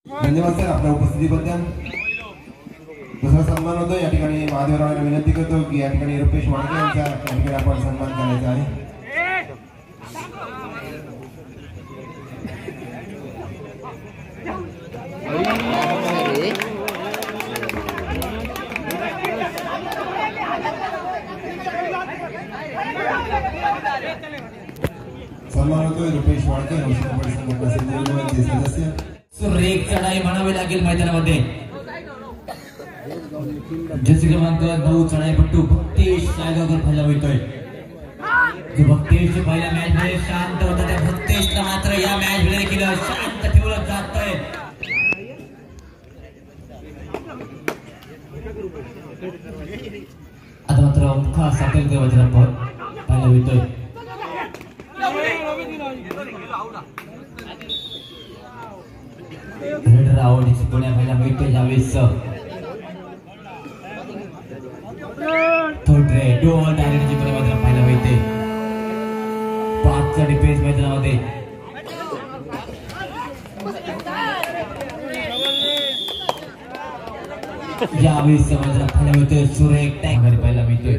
धन्यवाद सर आपल्या उपस्थितीबद्दल. दुसरा सन्मान होतो या ठिकाणी महादेवरावांना विनंती करतो की या ठिकाणी रुपेश वाडके यांचा या ठिकाणी आपण सन्मान करायचा आहे. सन्मान होतोय रुपेश वाडके संघटनाचे सदस्य. सुरेख चढाई म्हणावी लागेल मैदानामध्ये. जसे क्रमांक 9 चढाईपट्टू भक्तेश सायगावकर पहिला मिळतोय. जो भक्तेश पहिल्या मॅच मध्ये शांत होता त्या भक्तेशला मात्र या मॅच मध्ये देखील शांत ठेवलं जातंय. आता मात्र ओंकार सातेलकर पहिला मिळतोय. आवडीची पुण्या पहिला मिळतोय यावेळेस. थोडे डोअर डायरेक्टची पुण्या पहिला मिळते. 5चा डिफेन्स मैदानामध्ये. यावेळेस मैदानात पहिला मिळतोय सुरेख टॅग पहिला मिळतोय.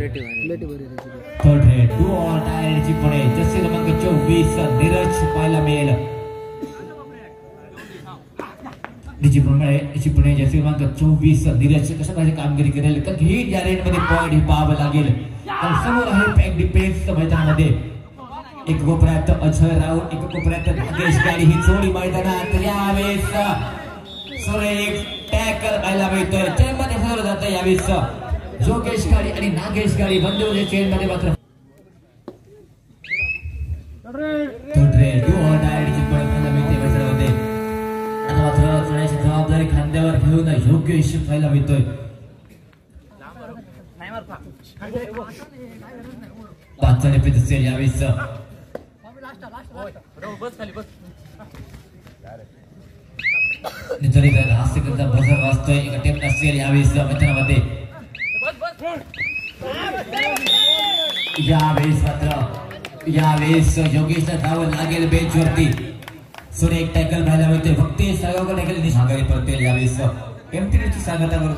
थर्ड रेड डोअर डायरेक्टची पुणे जसे क्रमांक 24 नीरज पाहायला मिळेल. पुणे जसे क्रमांक 24 नीरज कशा प्रकारे कामगिरी करेल का घेईल या रेड मध्ये पॉइंट हे पाहावं लागेल. समोर आहे पॅक डिफेन्स मैदानामध्ये. एक कोपऱ्यात अजय राऊत एक कोपऱ्यात नागेश गाडी ही जोडी मैदानात. यावेळेस सुरेख टॅकल पाहायला मिळतोय. चेंबरमध्ये हरवलं जातं यावेळेस जोगेश गाडी आणि नागेश गाडी बंधूच्या चेंबरमध्ये मात्र जबाबदारी खांद्यावर घेऊन योग्य हिशोब व्हायला मिळतोय. 5चा डिफेन्स असेल यावेळेस. हास्यकरता बजर वाजतोय. एक अटेम्प्ट असेल यावेळेस मैदानामध्ये. यावेळेस योगेशला धावं लागेल बेंचवरती. सुरेख टॅकल पाहायला मिळते. भक्तेश सायगावकर टॅकल माघारी पडते. यावेळेस एमटीची सांगतावर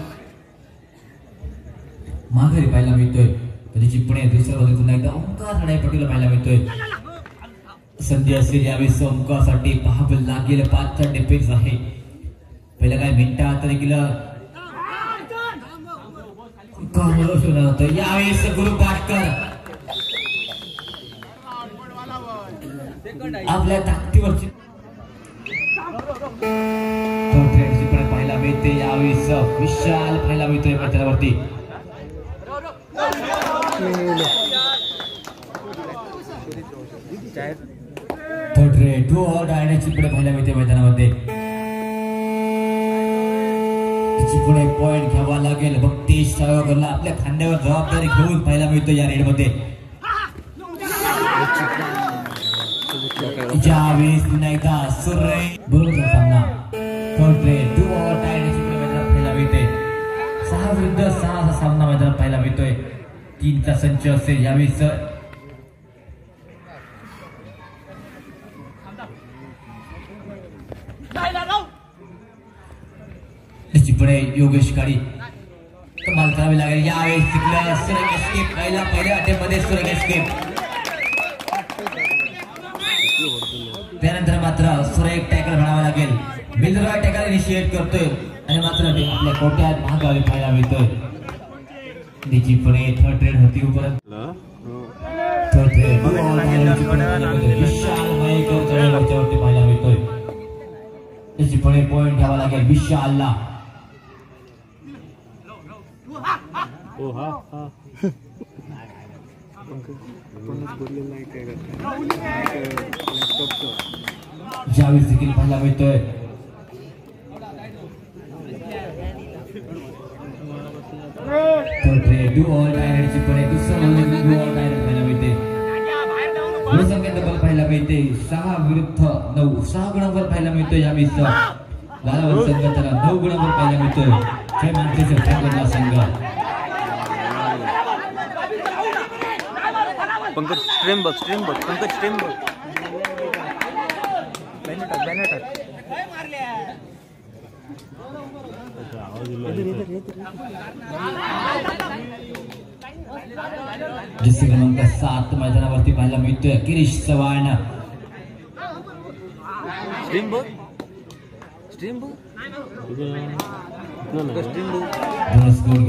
माघारी पाहायला मिळतोय. त्याची पुणे दुसऱ्या बाजूला पुन्हा एकदा ओंकार चढाई पट्टीला पाहायला मिळतोय. संधी असेल यावेळेस ओंकारसाठी पाहावं लागेल. 5चा डिफेन्स आहे. पहिल्या काही मिनिटात देखील यावेळेस गुरु पाटकर आपल्या ताकदीवरची पाहायला मिळते. यावेळेस विशाल पाहायला मिळतोय मैदानावरती. थर्ड रेड डोअर डायरेक्टची पुढे पाहायला मिळते मैदानामध्ये. पुढे पॉइंट घ्यावा लागेल. भक्तेश सायगावकरला आपल्या खांद्यावर जबाबदारी घेऊन पाहायला मिळतो या रेड मध्ये. यावेळेस पुन्हा एकदा सुरेख बरोबर सामना. थर्ड रेड डोअर डायरेक्टची पुढे मैदानात पाहायला मिळते. 6 विरुद्ध 6 असा सामना मैदानात पाहायला मिळतोय. 3चा संच असेल यावेळेस. पुढे योगेश गाडी कमाल करावी लागेल. यावेळेस जिंकलं सुरेख एस्केप. पहिल्या अटेम्प्टमध्ये सुरेख एस्केप. त्यानंतर मात्र सुरेख टॅकल म्हणावा लागेल. बिंद्रा टॅकल इनिशिएट करतोय आणि मात्र आपल्या कोट्यात महागावी पाहायला मिळतोय. त्याची पुणे थर्ड रेड होती उपरंत. थर्ड रेड विशाल मयेकर चढाईवरती पाहायला मिळतोय. त्याची पुणे पॉइंट घ्यावा लागेल विशालला. ज्यावेळेस देखील पाहायला मिळतोय. पाहायला मिळते. 6 विरुद्ध 9 6 गुणांवर पाहायला मिळतोय. यावेळेस लालावर संघ त्याला 9 गुणांवर पाहायला मिळतोय. जय मानतेचा संघ. पंकज स्ट्रीमबक पंकज स्ट्रीमबक जर्सी क्रमांक 7 मैदानावरती पाहायला मिळतोय गिरीश चव्हाण.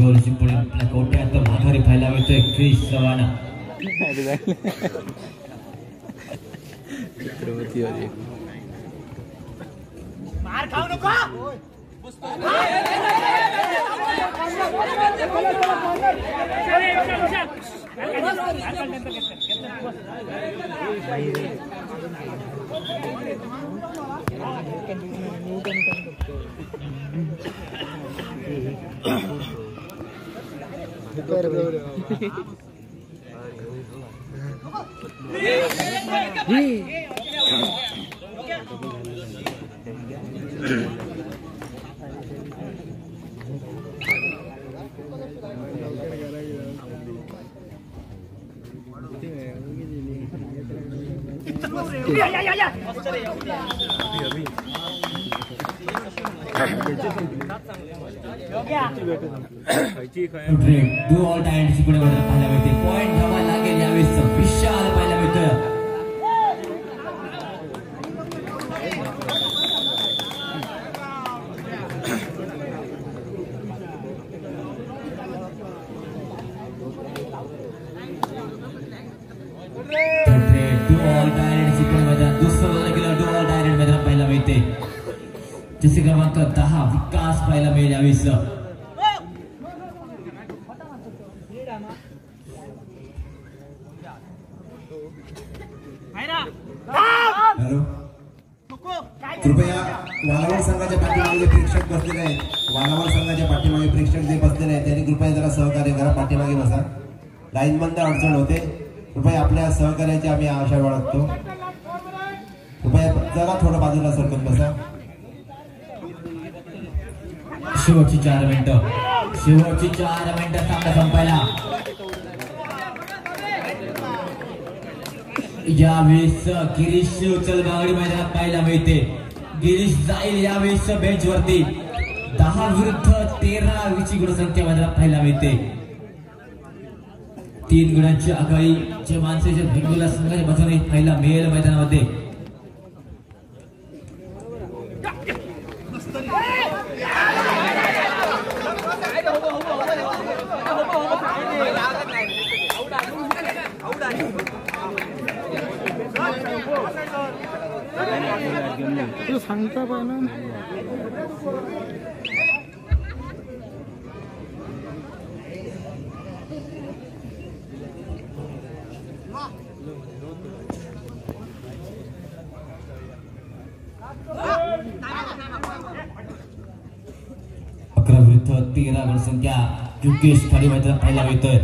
गोलची पुढे आपल्या कोट्यात माघारी पाहायला मिळतोय गिरीश चव्हाण. मार खाऊ नको. डू ऑल टाइम्स पुढे पाहायला मिळते. पॉइंट घ्यावा लागेल यावेळेस विशाल पाहायला मिळतं. पाहायला मिळते. जसे क्रमांक 10 विकास पाहायला मिळेल यावेळेस. कृपया वालावल संघाच्या पाठीमागे प्रेक्षक बसलेले आहेत. वालावल संघाच्या पाठीमागे प्रेक्षक जे बसलेले आहेत त्यांनी कृपया जरा सहकार्य करा. पाठीमागे बसा. लाईन बंद अडचण होते. कृपया आपल्या सहकार्याची आम्ही आशा बाळगतो. कृपया जरा थोडं बाजूला सरकत बसा. शेवटची 4 मिनिटं. शेवटची 4 मिनिटं सामना संपायला. यावेळेस गिरीश चलबावडी मैदानात पाहायला मिळते. गिरीश जाईल यावेळेस बेंच वरती. 10 विरुद्ध 13 ची गुणसंख्या मैदानात पाहायला मिळते. 3 गुणांची आघाडी जे माणसाच्या भेंगुला संघाच्या बाजूने पाहायला मिळेल मैदानामध्ये. तू सांगता पाहिजे ना. अकरा विरुद्ध 13 गुणसंख्या युकेश खाली मैदानात पाहायला मिळतोय.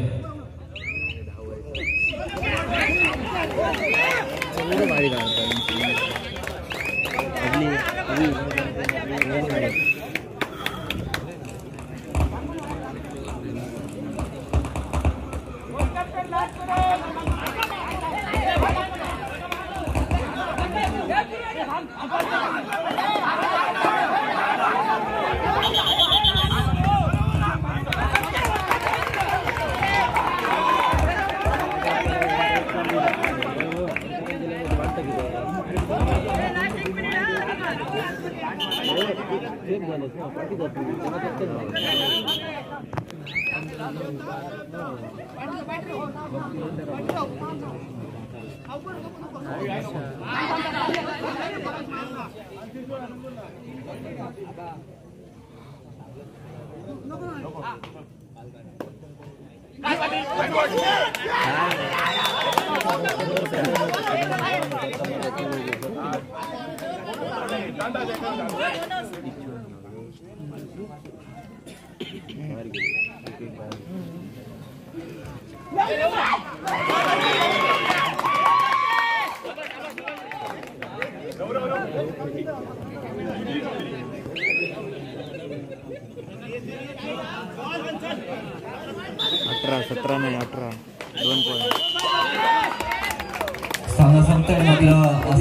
सामना संपतोय.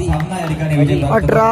सामना या ठिकाणी 18